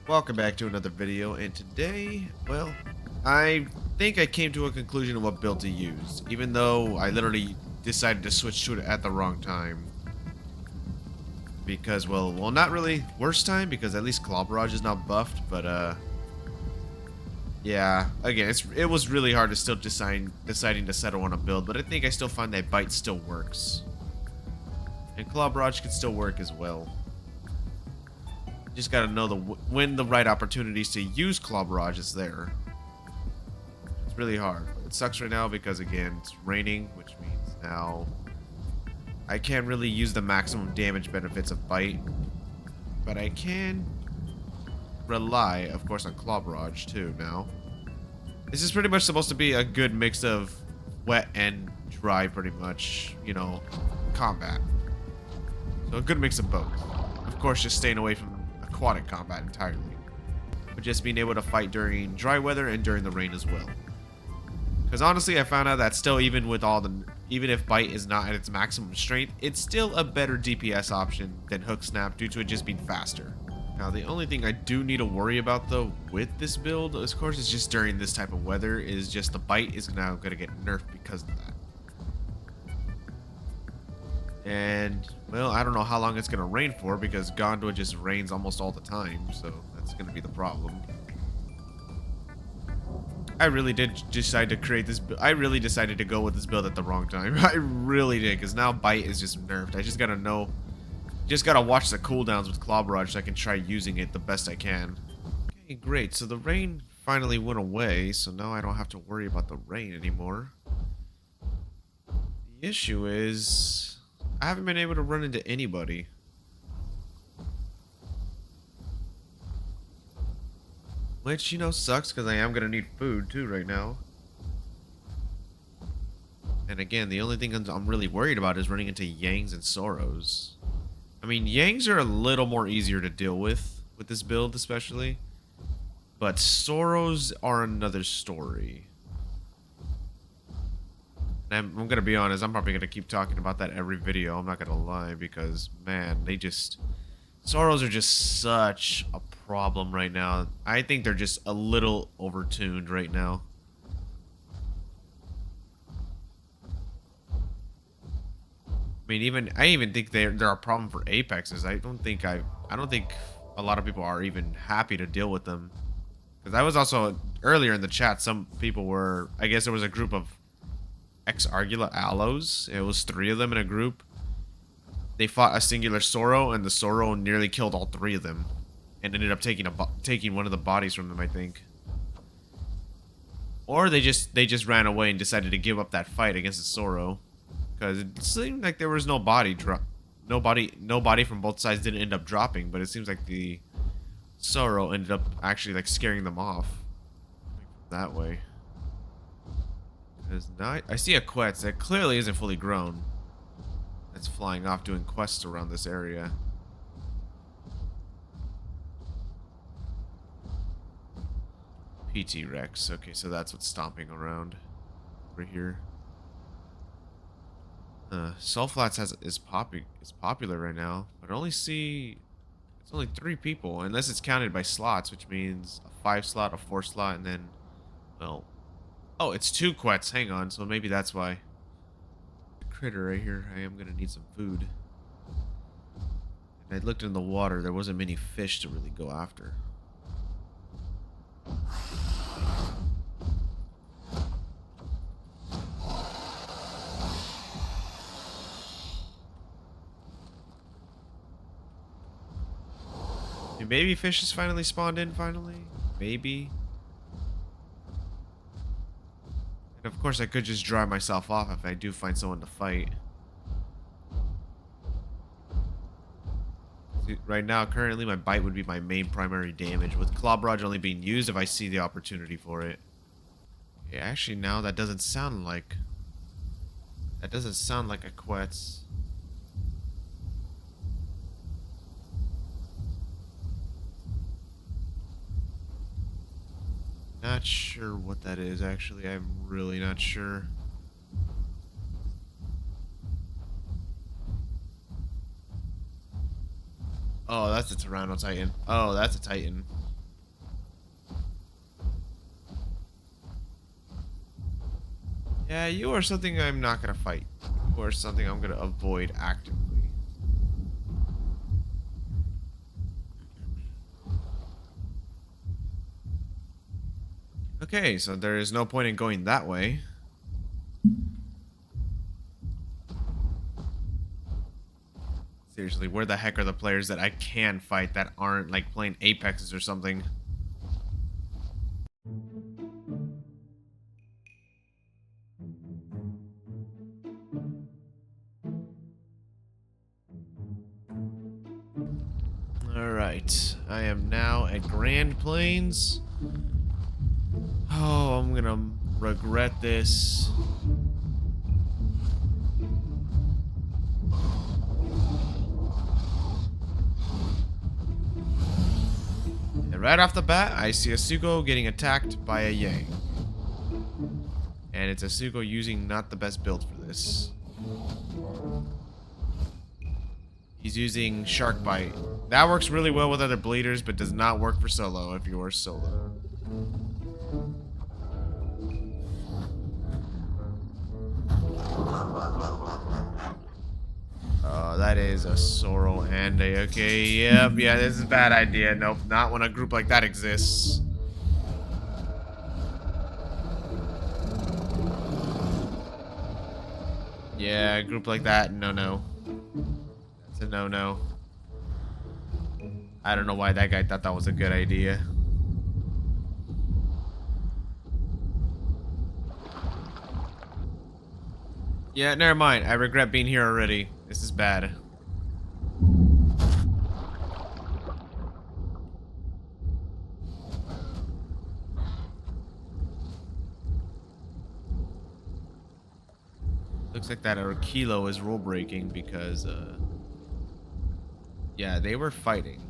Welcome back to another video, and today, well, I think I came to a conclusion of what build to use, even though I literally decided to switch to it at the wrong time. Because, well, not really worst time, because at least Claw Barrage is not buffed, but, yeah, again, it was really hard to still deciding to settle on a build, but I think I still find that Bite still works. And Claw Barrage can still work as well. Just gotta know when the right opportunities to use Claw Barrage is there. It's really hard. It sucks right now because, again, it's raining, which means now I can't really use the maximum damage benefits of Bite, but I can rely, of course, on Claw Barrage too now. This is pretty much supposed to be a good mix of wet and dry, pretty much, you know, combat. So a good mix of both. Of course, just staying away from aquatic combat entirely, but just being able to fight during dry weather and during the rain as well. Because honestly, I found out that still, even if Bite is not at its maximum strength, it's still a better DPS option than Hook Snap due to it just being faster. Now, the only thing I do need to worry about though with this build, of course, is just during this type of weather, is just the Bite is now going to get nerfed because of that. And, well, I don't know how long it's going to rain for, because Gondor just rains almost all the time, so that's going to be the problem. I really did decide to create this. I really decided to go with this build at the wrong time. I really did, because now Bite is just nerfed. I just got to know. Just got to watch the cooldowns with Claw Barrage so I can try using it the best I can. Okay, great. So the rain finally went away, so now I don't have to worry about the rain anymore. The issue is I haven't been able to run into anybody. Which, you know, sucks because I am going to need food too right now. And again, the only thing I'm really worried about is running into Yangs and Soros. I mean, Yangs are a little more easier to deal with this build especially. But Soros are another story. And I'm gonna be honest, I'm probably gonna keep talking about that every video, I'm not gonna lie, because, man, Soros are just such a problem right now. I think they're just a little overtuned right now. I mean, I even think they're a problem for Apexes. I don't think a lot of people are even happy to deal with them. Because I was also, earlier in the chat, some people were, I guess there was a group of Ex-Argula Allos. It was 3 of them in a group. They fought a singular Soro, and the Soro nearly killed all 3 of them, and ended up taking one of the bodies from them, I think. Or they just ran away and decided to give up that fight against the Soro, because it seemed like there was no body from both sides didn't end up dropping, but it seems like the Soro ended up actually like scaring them off that way. Because now I see a Quetz that clearly isn't fully grown. That's flying off doing quests around this area. PT Rex. Okay, so that's what's stomping around over here. Sulflats is popular right now, but it's only 3 people, unless it's counted by slots, which means a 5 slot, a 4 slot, and then, well. Oh, it's 2 Quets. Hang on. So maybe that's why. The critter right here. I am going to need some food. And I looked in the water. There wasn't many fish to really go after. Maybe fish has finally spawned in, finally. Maybe. Of course, I could just dry myself off if I do find someone to fight. See, right now, currently, my Bite would be my main primary damage, with Claw Barrage only being used if I see the opportunity for it. Yeah, actually, now that doesn't sound like a Quetz. Not sure what that is, actually. I'm really not sure. Oh, that's a Tyranno Titan. Oh, that's a Titan. Yeah, you are something I'm not gonna fight. You are something I'm gonna avoid actively. Okay, so there is no point in going that way. Seriously, where the heck are the players that I can fight that aren't like playing Apexes or something? Alright, I am now at Grand Plains. Oh, I'm gonna regret this. And right off the bat, I see a Sucho getting attacked by a Yang. And it's a Sucho using not the best build for this. He's using Shark Bite. That works really well with other bleeders, but does not work for solo if you're solo. Oh, that is a Sorrel and a... Okay, yep, yeah, this is a bad idea. Nope, not when a group like that exists. Yeah, a group like that, no. That's a no. I don't know why that guy thought that was a good idea. Yeah, never mind. I regret being here already. This is bad. Looks like that Kilo is rule breaking because, yeah, they were fighting.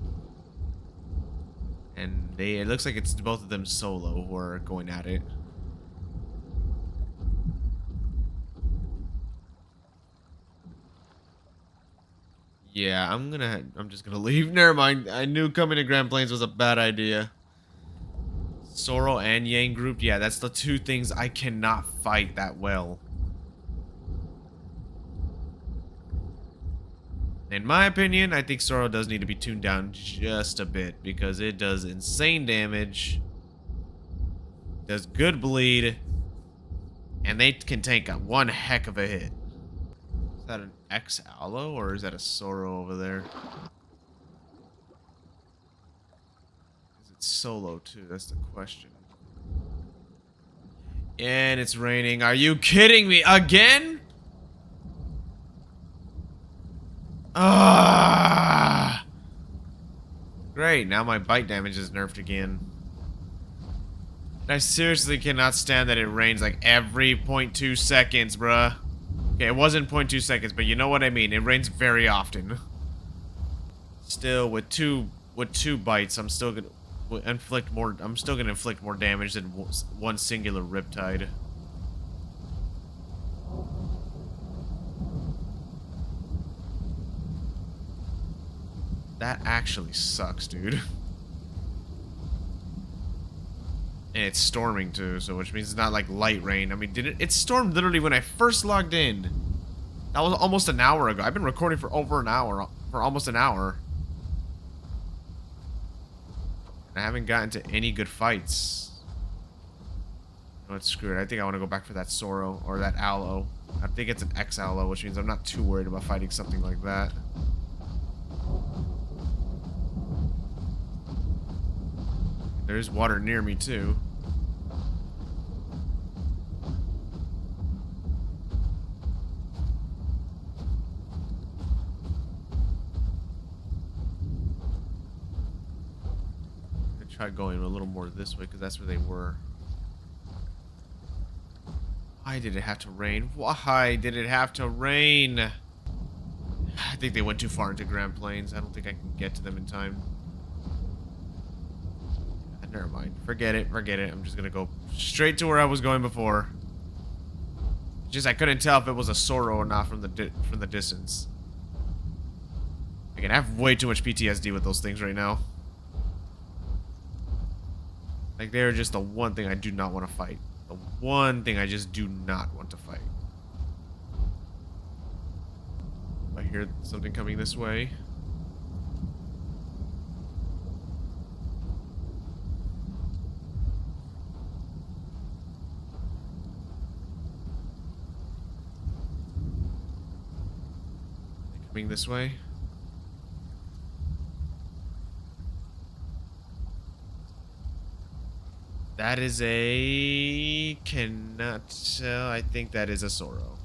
And it looks like it's both of them solo who are going at it. Yeah, I'm just gonna leave. Never mind. I knew coming to Grand Plains was a bad idea. Sorrel and Yang group, yeah, that's the two things I cannot fight that well. In my opinion, I think Sorrel does need to be tuned down just a bit because it does insane damage, does good bleed, and they can take one heck of a hit. Is that an X-Aloe or is that a Sorrel over there? Is it solo too? That's the question. And it's raining. Are you kidding me again? Ah! Great, now my bite damage is nerfed again. I seriously cannot stand that it rains like every 0.2 seconds, bruh. Okay, it wasn't 0.2 seconds, but you know what I mean. It rains very often. Still, with two bites, I'm still gonna inflict more. I'm still gonna inflict more damage than one singular Riptide. That actually sucks, dude. And it's storming too, so which means it's not like light rain. I mean, it stormed literally when I first logged in. That was almost an hour ago. I've been recording for over an hour, for almost an hour. And I haven't gotten to any good fights. You know what, screw it. I think I want to go back for that Sorrow or that Aloe. I think it's an X-Aloe, which means I'm not too worried about fighting something like that. There's water near me, too. I tried going a little more this way, because that's where they were. Why did it have to rain? Why did it have to rain? I think they went too far into Grand Plains. I don't think I can get to them in time. Never mind. Forget it. I'm just gonna go straight to where I was going before. Just I couldn't tell if it was a Sorrow or not from the distance. Again, I have way too much PTSD with those things right now. Like they're just the one thing I do not want to fight. The one thing I just do not want to fight. I hear something coming this way. Coming this way. That is a... cannot tell. I think that is a Sorrow.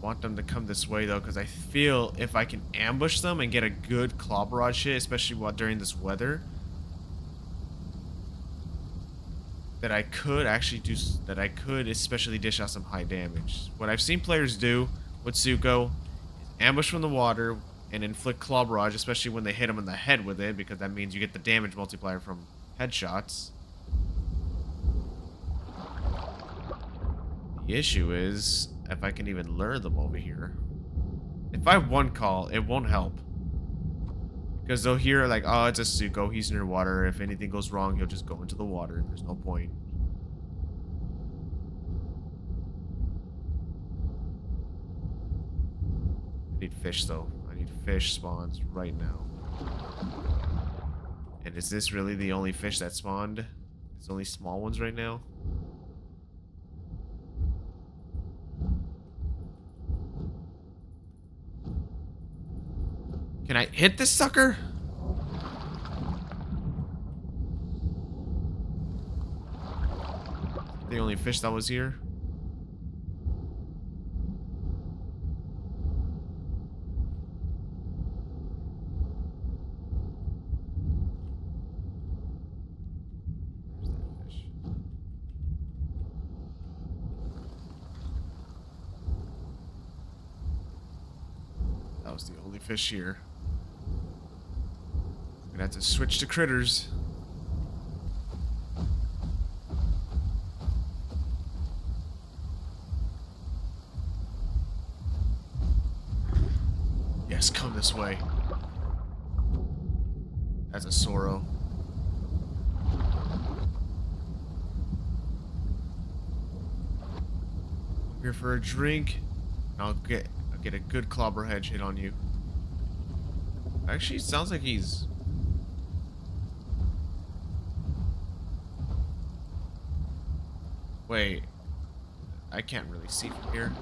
Want them to come this way though, because I feel if I can ambush them and get a good claw barrage hit, especially while during this weather, that I could actually do, that I could especially dish out some high damage. What I've seen players do with Sucho is ambush from the water and inflict claw barrage, especially when they hit him in the head with it, because that means you get the damage multiplier from headshots. The issue is if I can even lure them over here. If I one call, it won't help. Because they'll hear like, oh, it's a Sucho, he's near water. If anything goes wrong, he'll just go into the water. There's no point. I need fish though. I need fish spawns right now. And is this really the only fish that spawned? There's only small ones right now? Can I hit this sucker? The only fish that was here? That was the only fish here. I'm gonna have to switch to critters. Yes, come this way. That's a Sorrow. I'm here for a drink. I'll get a good clobber hedge hit on you. Actually, it sounds like he's... Wait. I can't really see from here.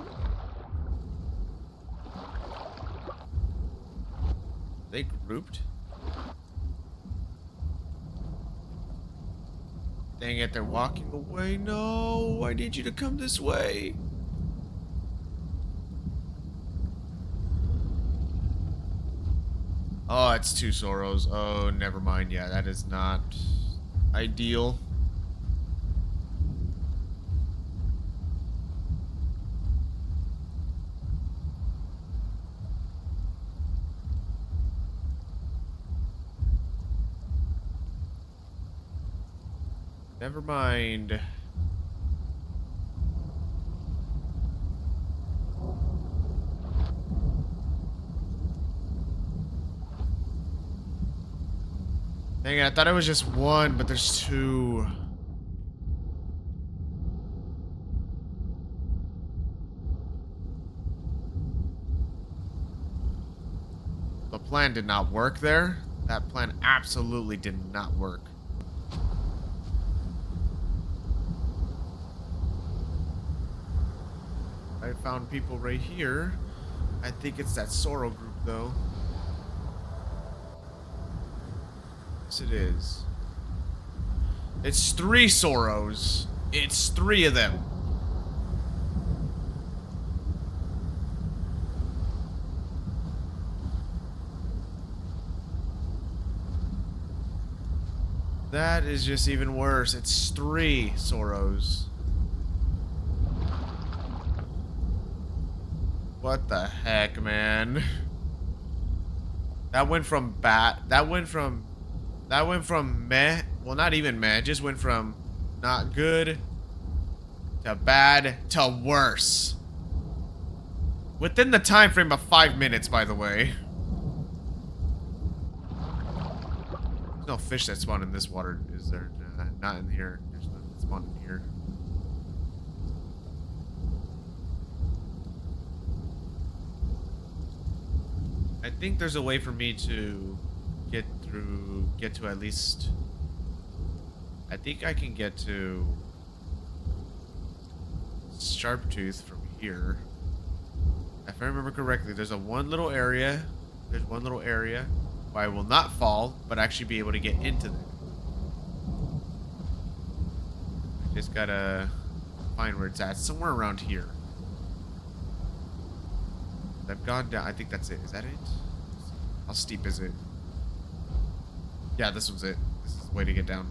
They grouped? Dang it, they're walking away. No, I need you to come this way. Oh, it's two Sorrows. Oh, never mind. Yeah, that is not ideal. Never mind. Dang it, I thought it was just one, but there's two. The plan did not work there. That plan absolutely did not work. I found people right here. I think it's that Sorrow group, though. Yes, it is. It's three Sorrows. It's three of them. That is just even worse. It's three Sorrows. What the heck, man? That went from meh, well, not even meh, it just went from not good to bad to worse. Within the time frame of 5 minutes, by the way. There's no fish that spawn in this water, is there? Not in here. There's nothing that spawn in here. I think there's a way for me to get to at least... I think I can get to Sharptooth from here. If I remember correctly, there's one little area. There's one little area where I will not fall, but actually be able to get into them. I just gotta find where it's at. Somewhere around here. I've gone down. I think that's it. Is that it? How steep is it? Yeah, this one's it. This is the way to get down.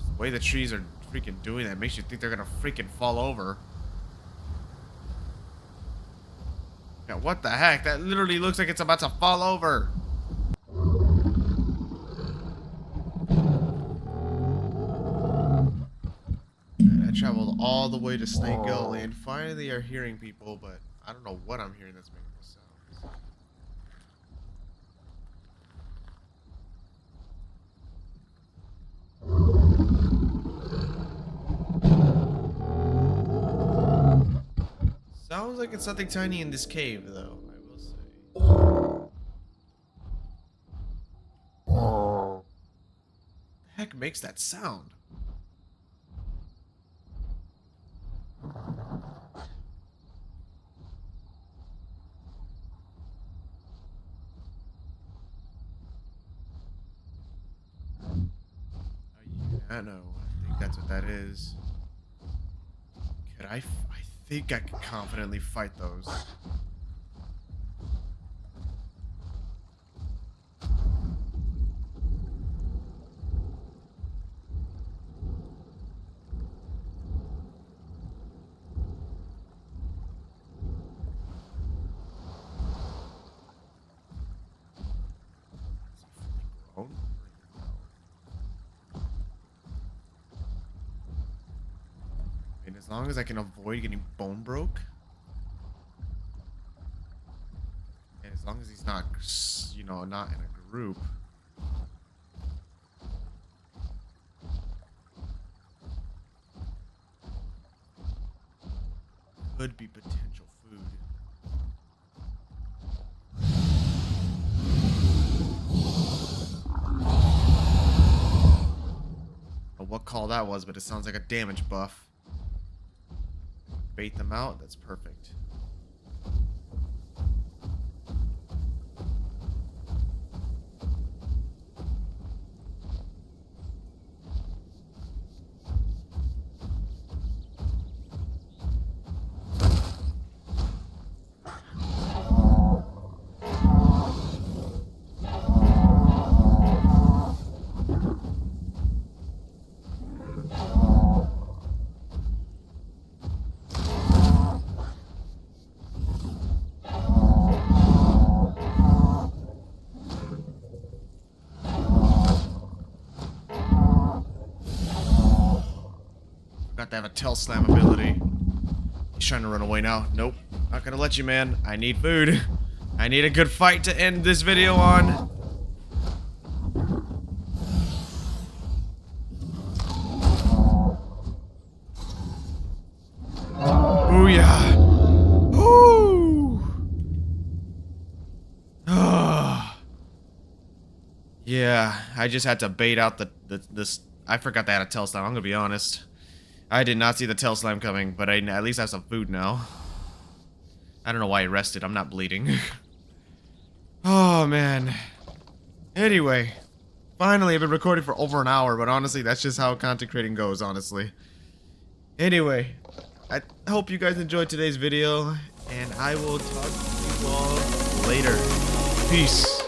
The way the trees are freaking doing that makes you think they're gonna freaking fall over. Yeah, what the heck? That literally looks like it's about to fall over. I traveled all the way to Snake Gully and finally are hearing people, but I don't know what I'm hearing that's making this sound. Sounds like it's something tiny in this cave, though, I will say. What the heck makes that sound? I know. I think that's what that is. Could I think I could confidently fight those. As long as I can avoid getting bone broke. And as long as he's not, you know, not in a group. Could be potential food. I don't know what call that was, but it sounds like a damage buff. Bait them out, that's perfect. They have a tail slam ability. He's trying to run away now. Nope. Not gonna let you, man. I need food. I need a good fight to end this video on. Ooh, yeah. Ooh. Yeah, I just had to bait out this. I forgot they had a tail slam. I'm gonna be honest. I did not see the tail slime coming, but I at least have some food now. I don't know why I rested. I'm not bleeding. Oh, man. Anyway. Finally, I've been recording for over an hour, but honestly, that's just how content creating goes, honestly. Anyway, I hope you guys enjoyed today's video, and I will talk to you all later. Peace.